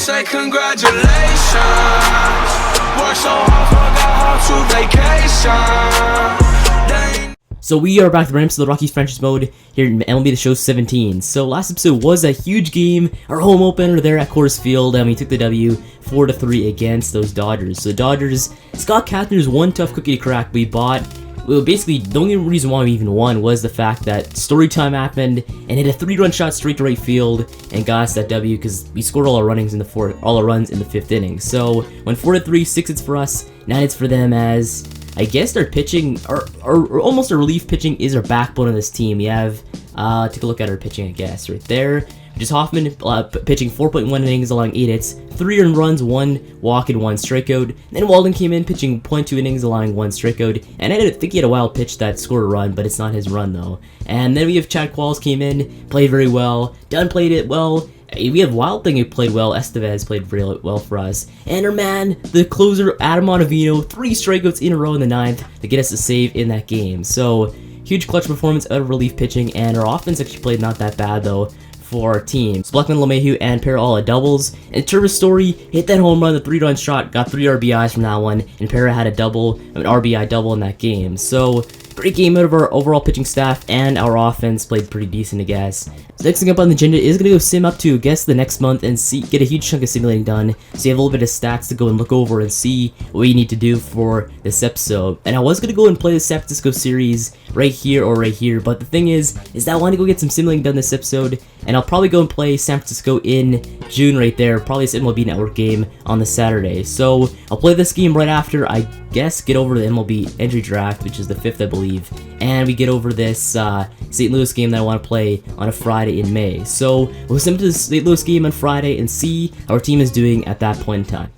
say congratulations. Work so hard, forgot how to vacation. So we are back to ramps to the Rockies franchise mode here in MLB The Show 17. So last episode was a huge game, our home opener there at Karros Field, and we took the W 4-3 against those Dodgers. So the Dodgers, Scott Kathner's one tough cookie to crack. Well, basically, the only reason why we even won was the fact that Storytime happened and hit a 3-run shot straight to right field and got us that W because we scored all our runs in the 5th inning. So went 4-3, 6 hits for us, 9 hits for them, as I guess our pitching, or almost our relief pitching, is our backbone of this team. We have, take a look at our pitching, I guess, right there. Just Hoffman pitching 4.1 innings, allowing 8 hits, 3 earned runs, 1 walk, and 1 strikeout. Then Walden came in pitching 0.2 innings, allowing 1 strikeout. And I think he had a wild pitch that scored a run, but it's not his run though. And then we have Chad Qualls came in, played very well. Dunn played it well. We have Wild Thing who played well. Estevez played really well for us. And our man, the closer, Adam Ottavino, 3 strikeouts in a row in the 9th to get us a save in that game. So, huge clutch performance out of relief pitching, and our offense actually played not that bad though for our team. So Blackman, LeMahieu, and Parra all had doubles. And Trevor Story hit that home run, the 3-run shot, got 3 RBIs from that one, and Parra had an RBI double in that game. So, great game out of our overall pitching staff, and our offense played pretty decent, I guess. So next thing up on the agenda is going to go sim up to, I guess, the next month and get a huge chunk of simulating done, so you have a little bit of stats to go and look over and see what you need to do for this episode. And I was going to go and play the San Francisco series right here or right here, but the thing is that I want to go get some simulating done this episode, and I'll probably go and play San Francisco in June right there, probably this MLB Network game on the Saturday. So I'll play this game right after, I guess, get over the MLB entry draft, which is the 5th, I believe, and we get over this St. Louis game that I want to play on a Friday in May. So we'll sim to the St. Louis game on Friday and see how our team is doing at that point in time.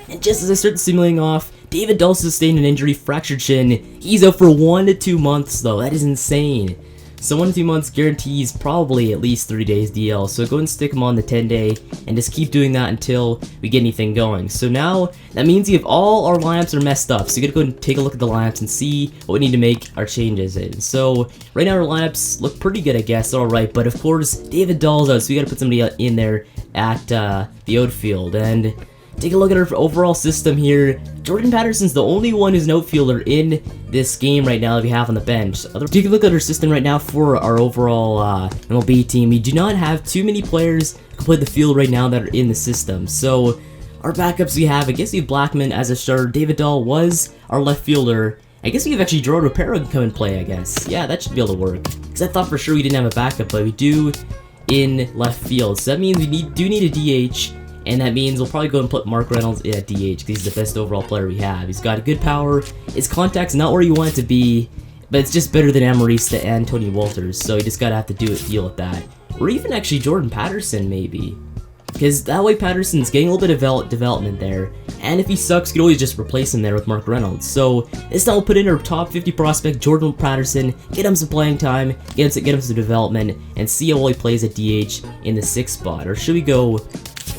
And just as I start simulating off, David Dahl sustained an injury, fractured shin. He's out for 1 to 2 months though. That is insane. So 1 to 2 months guarantees probably at least 3 days DL. So go and stick him on the 10-day and just keep doing that until we get anything going. So now that means you have all our lineups are messed up. So you gotta go and take a look at the lineups and see what we need to make our changes in. So right now our lineups look pretty good, I guess. Alright, but of course David Dahl's out, so we gotta put somebody in there at the outfield. And take a look at our overall system here. Jordan Patterson's the only one who's an outfielder in this game right now that we have on the bench. Take a look at our system right now for our overall MLB team. We do not have too many players who can play the field right now that are in the system. So our backups we have, I guess we have Blackman as a starter. David Dahl was our left fielder. I guess we have actually Gerardo Parra can come and play, I guess. Yeah, that should be able to work. Because I thought for sure we didn't have a backup, but we do in left field. So that means we do need a DH. And that means we'll probably go and put Mark Reynolds at DH because he's the best overall player we have. He's got good power. His contact's not where you want it to be, but it's just better than Amarista and Tony Walters. So you just gotta have to deal with that. Or even actually Jordan Patterson maybe, because that way Patterson's getting a little bit of development there. And if he sucks, you can always just replace him there with Mark Reynolds. So this time we'll put in our top 50 prospect, Jordan Patterson, get him some playing time, get him some development, and see how well he plays at DH in the 6th spot. Or should we go?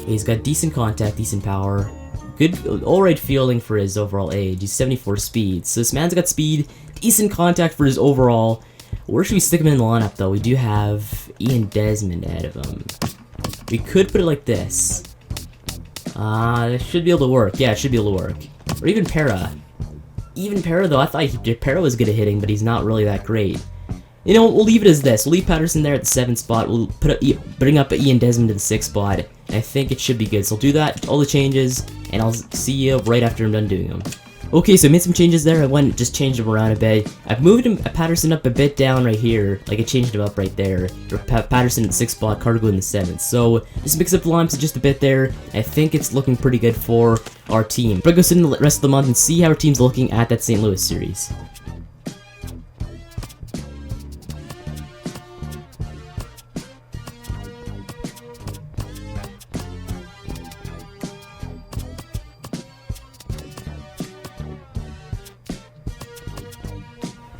He's got decent contact, decent power, good, alright fielding for his overall age. He's 74 speed, so this man's got speed, decent contact for his overall. Where should we stick him in the lineup though? We do have Ian Desmond ahead of him. We could put it like this. It should be able to work. Yeah, it should be able to work. Or even Parra. Even Parra though, I thought Parra was good at hitting, but he's not really that great. You know, we'll leave it as this. We'll leave Patterson there at the 7th spot. We'll bring up Ian Desmond to the 6th spot. And I think it should be good. So I'll do that, all the changes, and I'll see you right after I'm done doing them. Okay, so I made some changes there. I went and just changed him around a bit. I've moved Patterson up a bit down right here. Like I changed him up right there. Patterson in the 6th spot, Cargo in the 7th. So just mix up the lineups just a bit there. I think it's looking pretty good for our team. But I go sit in the rest of the month and see how our team's looking at that St. Louis series.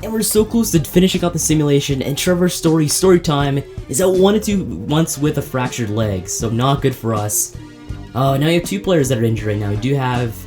And we're so close to finishing out the simulation, and Trevor Story Storytime is out 1 to 2 months with a fractured leg, so not good for us. Now you have 2 players that are injured right now. We do have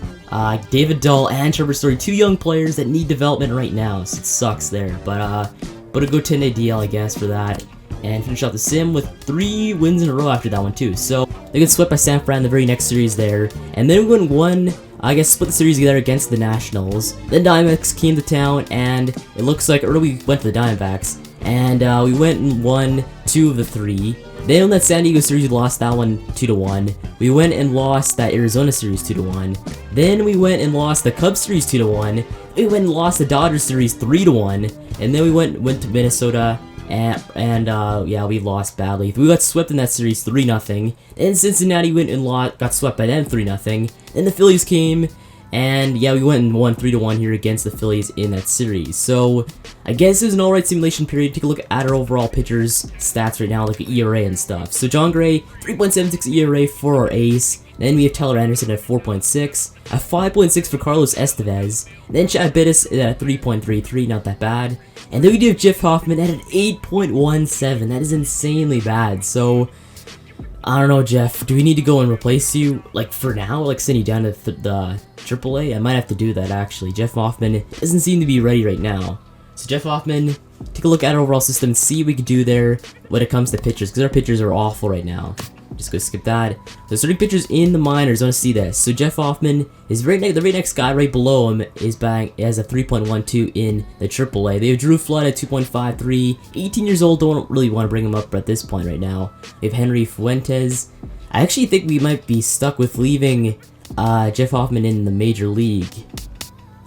David Dahl and Trevor Story, 2 young players that need development right now, so it sucks there. But a go 10-day DL, I guess, for that. and finished off the sim with 3 wins in a row after that one too. So they get swept by San Fran the very next series there, and then we went one, I guess, split the series together against the Nationals. Then Diamondbacks came to town, and it looks like early we went to the Diamondbacks, and we went and won 2 of the 3. Then on that San Diego series, we lost that one 2-1. We went and lost that Arizona series 2-1. Then we went and lost the Cubs series 2-1. We went and lost the Dodgers series 3-1. And then we went to Minnesota, and yeah, we lost badly. We got swept in that series 3-0. Then Cincinnati went and got swept by them 3-0. Then the Phillies came, and yeah, we went and won 3-1 here against the Phillies in that series. So I guess it was an alright simulation period. Take a look at our overall pitchers' stats right now, like ERA and stuff. So John Gray, 3.76 ERA for our ace. Then we have Tyler Anderson at 4.6, a 5.6 for Carlos Estevez. Then Chad Bittis at 3.33, not that bad. And then we do have Jeff Hoffman at an 8.17. That is insanely bad. So I don't know, Jeff. Do we need to go and replace you, like, for now? Like, send you down to the AAA? I might have to do that, actually. Jeff Hoffman doesn't seem to be ready right now. So Jeff Hoffman, take a look at our overall system, see what we can do there when it comes to pitchers, because our pitchers are awful right now. Just go skip that. So starting pitchers in the minors, I want to see this. So Jeff Hoffman is the very next guy right below him is has a 3.12 in the AAA. They have Drew Flood at 2.53. 18 years old, don't really want to bring him up at this point right now. We have Henry Fuentes. I actually think we might be stuck with leaving Jeff Hoffman in the major league.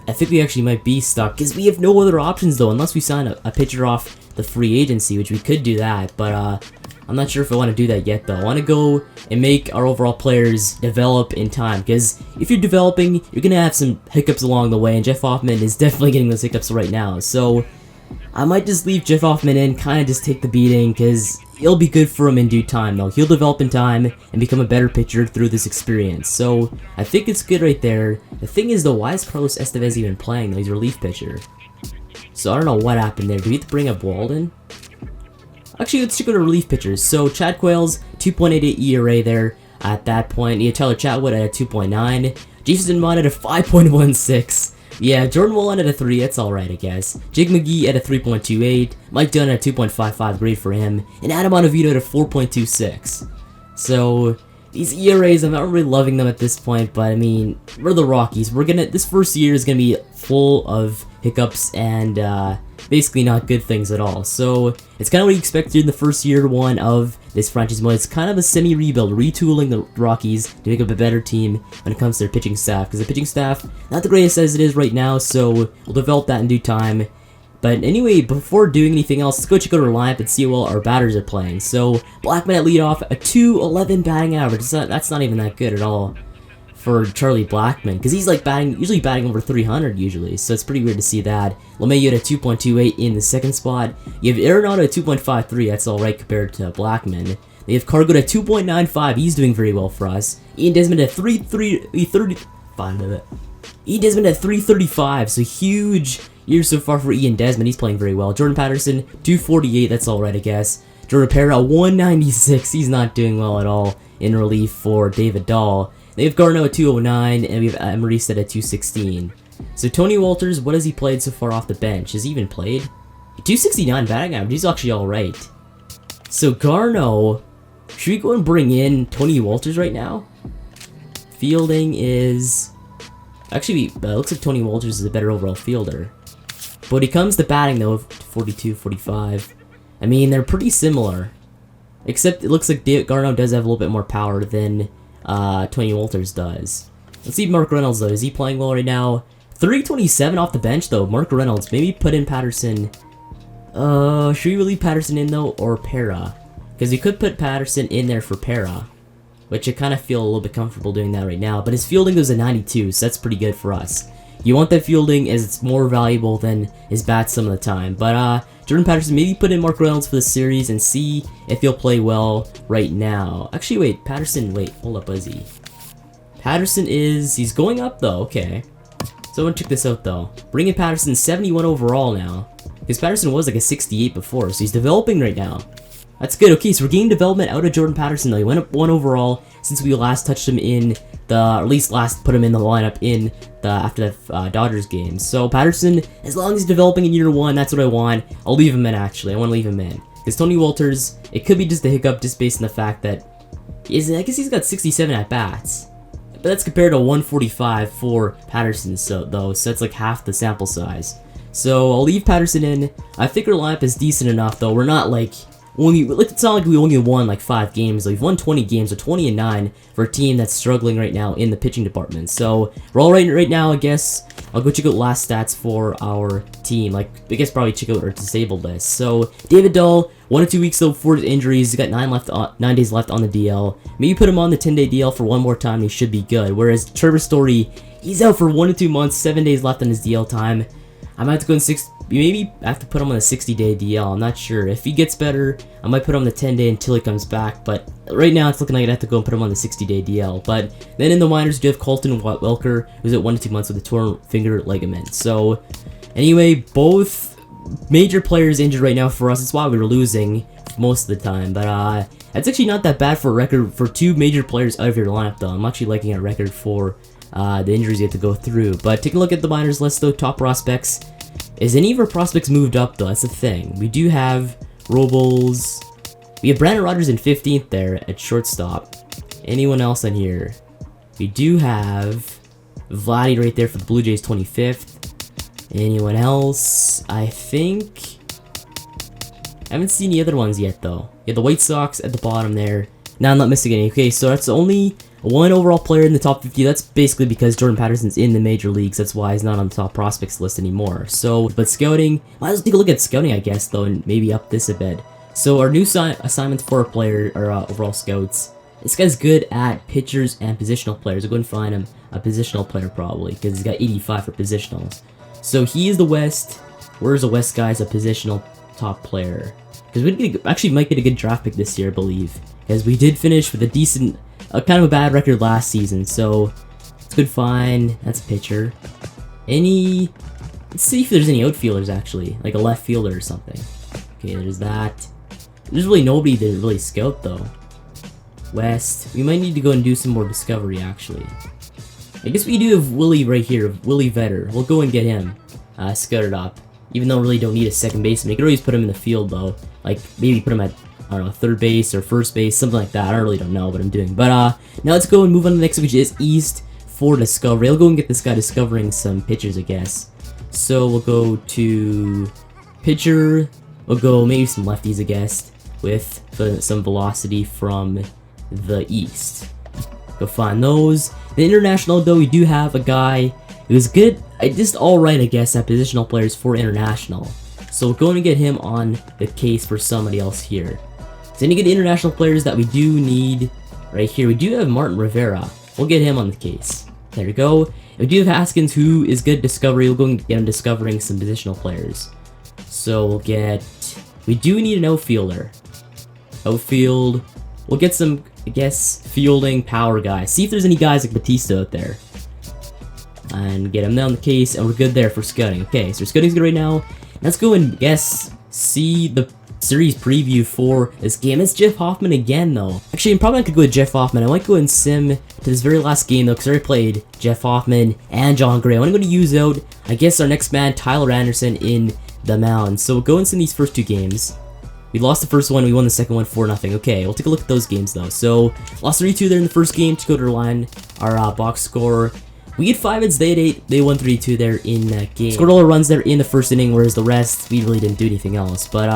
I think we actually might be stuck because we have no other options though, unless we sign a pitcher off the free agency, which we could do that, but I'm not sure if I want to do that yet though. I want to go and make our overall players develop in time, because if you're developing, you're going to have some hiccups along the way, and Jeff Hoffman is definitely getting those hiccups right now. So I might just leave Jeff Hoffman in, kind of just take the beating, because it'll be good for him in due time though. He'll develop in time and become a better pitcher through this experience. So I think it's good right there. The thing is though, why is Carlos Estevez even playing though? He's a relief pitcher. So I don't know what happened there. Do we have to bring up Walden? Actually, let's check out our relief pitchers. So Chad Quayle's 2.88 ERA there at that point. You have Tyler Chatwood at a 2.9. Jason Mott at a 5.16. Yeah, Jordan Wallen at a 3, that's alright, I guess. Jake McGee at a 3.28. Mike Dunn at a 2.55, great for him. And Adam Ottavino at a 4.26. So these ERAs, I'm not really loving them at this point, but I mean, we're the Rockies. This first year is gonna be full of hiccups and basically not good things at all. So it's kind of what you expect in the first year one of this franchise mode. It's kind of a semi-rebuild, retooling the Rockies to make up a better team when it comes to their pitching staff, because the pitching staff, not the greatest as it is right now, so we'll develop that in due time. But anyway, before doing anything else, let's go check out our lineup and see how well our batters are playing. So Blackman at leadoff, a 2.11 batting average. That's not even that good at all for Charlie Blackman, because he's like usually batting over 300 usually, so it's pretty weird to see that. LeMahieu at a 2.28 in the second spot. You have Arenado at 2.53, that's alright compared to Blackman. They have Cargo at 2.95, he's doing very well for us. Ian Desmond at 335, so huge year so far for Ian Desmond, he's playing very well. Jordan Patterson, 248, that's alright I guess. Jordan Parra, 196, he's not doing well at all in relief for David Dahl. They have Garneau at 209, and we have Maurice at 216. So Tony Walters, what has he played so far off the bench? Has he even played? 269 batting average, he's actually alright. So Garneau, should we go and bring in Tony Walters right now? Fielding is... Actually, looks like Tony Walters is a better overall fielder. But when it comes to batting though, 42, 45, I mean, they're pretty similar. Except it looks like Garneau does have a little bit more power than Tony Walters does. Let's see Mark Reynolds though. Is he playing well right now? 327 off the bench though. Mark Reynolds. Maybe put in Patterson. Should we leave Patterson in though, or Parra? Because we could put Patterson in there for Parra, which I kind of feel a little bit comfortable doing that right now. But his fielding goes to 92, so that's pretty good for us. You want that fielding as it's more valuable than his bats some of the time. But Jordan Patterson, maybe put in Mark Reynolds for the series and see if he'll play well right now. Actually, wait, Patterson, wait, hold up, is he? Patterson he's going up though, okay. So I want to check this out though. Bring in Patterson, 71 overall now. Because Patterson was like a 68 before, so he's developing right now. That's good. Okay, so we're getting development out of Jordan Patterson though. He went up 1 overall since we last touched him in the, or at least last put him in the lineup in the after the Dodgers game. So Patterson, as long as he's developing in year 1, that's what I want. I'll leave him in actually. I want to leave him in. Because Tony Walters, it could be just a hiccup just based on the fact that I guess he's got 67 at bats. But that's compared to 145 for Patterson, so that's like half the sample size. So I'll leave Patterson in. I think our lineup is decent enough, though. We're not like it's not like we only won like 5 games. We've won 20 games, or 20-9 for a team that's struggling right now in the pitching department. So we're all right now, I guess. I'll go check out last stats for our team. Like, I guess probably check out our disabled list. So David Dahl, 1 or 2 weeks though before his injuries. He's got 9 days left on the DL. Maybe put him on the 10-day DL for one more time. And he should be good. Whereas Trevor Story, he's out for 1 to 2 months, 7 days left on his DL time. I might have to go in maybe I have to put him on a 60-day DL. I'm not sure. If he gets better, I might put him on the 10-day until he comes back. But right now, it's looking like I'd have to go and put him on the 60-day DL. But then in the minors, you have Colton Welker, who's at 1 to 2 months with a torn finger ligament. So anyway, both major players injured right now for us. That's why we were losing most of the time. But that's actually not that bad for a record for 2 major players out of your lineup, though. I'm actually liking our record for the injuries you have to go through. But taking a look at the minors list, though, top prospects. Is any of our prospects moved up, though? That's the thing. We do have Robles. We have Brandon Rogers in 15th there at shortstop. Anyone else on here? We do have Vladdy right there for the Blue Jays, 25th. Anyone else? I think I haven't seen any other ones yet, though. Yeah, the White Sox at the bottom there. Now I'm not missing any. Okay, so that's only 1 overall player in the top 50. That's basically because Jordan Patterson's in the major leagues. That's why he's not on the top prospects list anymore. So, but scouting, might as well take a look at scouting, I guess, though, and maybe up this a bit. So our new assignments for our overall scouts. This guy's good at pitchers and positional players. I'll go and find him a positional player probably, because he's got 85 for positionals. So he is the West. Where's the West guy's a positional top player? Because we actually might get a good draft pick this year, I believe. Because we did finish with a decent, kind of a bad record last season, so it's a good find. That's a pitcher. Let's see if there's any outfielders actually, like a left fielder or something. Okay, there's that. There's really nobody to really scout though. West, we might need to go and do some more discovery actually. I guess we do have Willie right here, Willie Vetter. We'll go and get him scouted up. Even though we really don't need a second baseman, you could always put him in the field though. Like maybe put him at, I don't know, third base or first base, something like that. I really don't know what I'm doing. But now let's go and move on to the next, which is East for discovery. I'll go and get this guy discovering some pitchers, I guess. So we'll go to pitcher. We'll go maybe some lefties, I guess, with some velocity from the East. Go find those. The international, though, we do have a guy who's good, just alright, I guess, at positional players for international. So we're going to get him on the case for somebody else here. So any good international players that we do need right here. We do have Martin Rivera. We'll get him on the case. There we go. And we do have Haskins, who is good at discovery. We'll go and get him discovering some positional players. So we'll get... We do need an outfielder. Outfield. We'll get some, I guess, fielding power guys. See if there's any guys like Batista out there. And get him down the case, and we're good there for scouting. Okay, so scouting's good right now. Let's go and see the series preview for this game. It's Jeff Hoffman again, though. Actually, I'm probably not gonna go with Jeff Hoffman. I might go and sim to this very last game, though, because I already played Jeff Hoffman and John Gray. I'm going to use out, I guess, our next man, Tyler Anderson, in the mound. So we'll go and sim these first 2 games. We lost the first one, we won the second one 4-0. Okay, we'll take a look at those games, though. So, lost 3-2 there in the first game to go to our line, our box score. We had 5 hits, they had 8, they won 3-2 there in that game. Scored all our runs there in the first inning, whereas the rest, we really didn't do anything else. But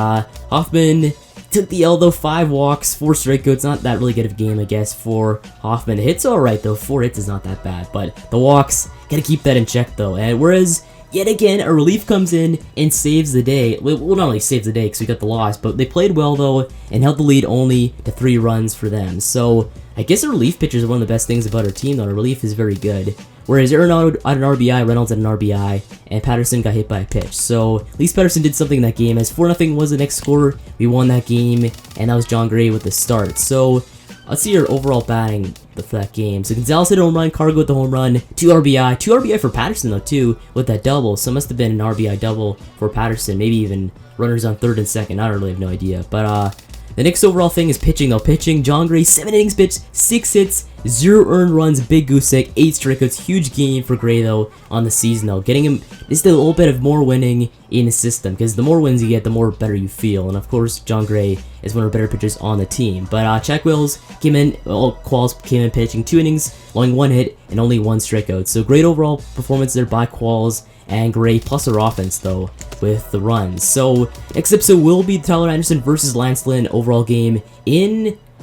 Hoffman took the L though, 5 walks, 4 strikeouts, not that really good of a game, I guess, for Hoffman. The hits alright though, 4 hits is not that bad, but the walks, gotta keep that in check though. And whereas, yet again, a relief comes in and saves the day. Well, not only saves the day because we got the loss, but they played well though, and held the lead only to 3 runs for them. So, I guess our relief pitchers are one of the best things about our team though. Our relief is very good. Whereas Arenado had an RBI, Reynolds had an RBI, and Patterson got hit by a pitch. So, at least Patterson did something in that game. As 4-0 was the next score, we won that game, and that was John Gray with the start. So, let's see our overall batting for that game. So, Gonzalez hit a home run, Cargo with the home run, 2 RBI. 2 RBI for Patterson, though, too, with that double. So, it must have been an RBI double for Patterson. Maybe even runners on third and second. I don't really have no idea. But, The next overall thing is pitching though. Pitching, John Gray, 7 innings pitched, 6 hits, 0 earned runs, big goose egg, 8 strikeouts. Huge game for Gray though on the season though. Getting him just a little bit of more winning in his system, because the more wins you get, the more better you feel. And of course, John Gray is one of the better pitchers on the team. But Chad Wills came in, Qualls came in pitching 2 innings, allowing 1 hit and only 1 strikeout. So great overall performance there by Qualls and Gray, plus their offense though with the runs. So next episode will be Tyler Anderson versus Lance Lynn overall game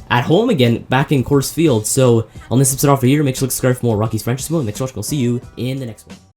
at home again, back in Coors Field. So on this episode off here, make sure to subscribe for more Rockies franchise mode. Make sure to see you in the next one.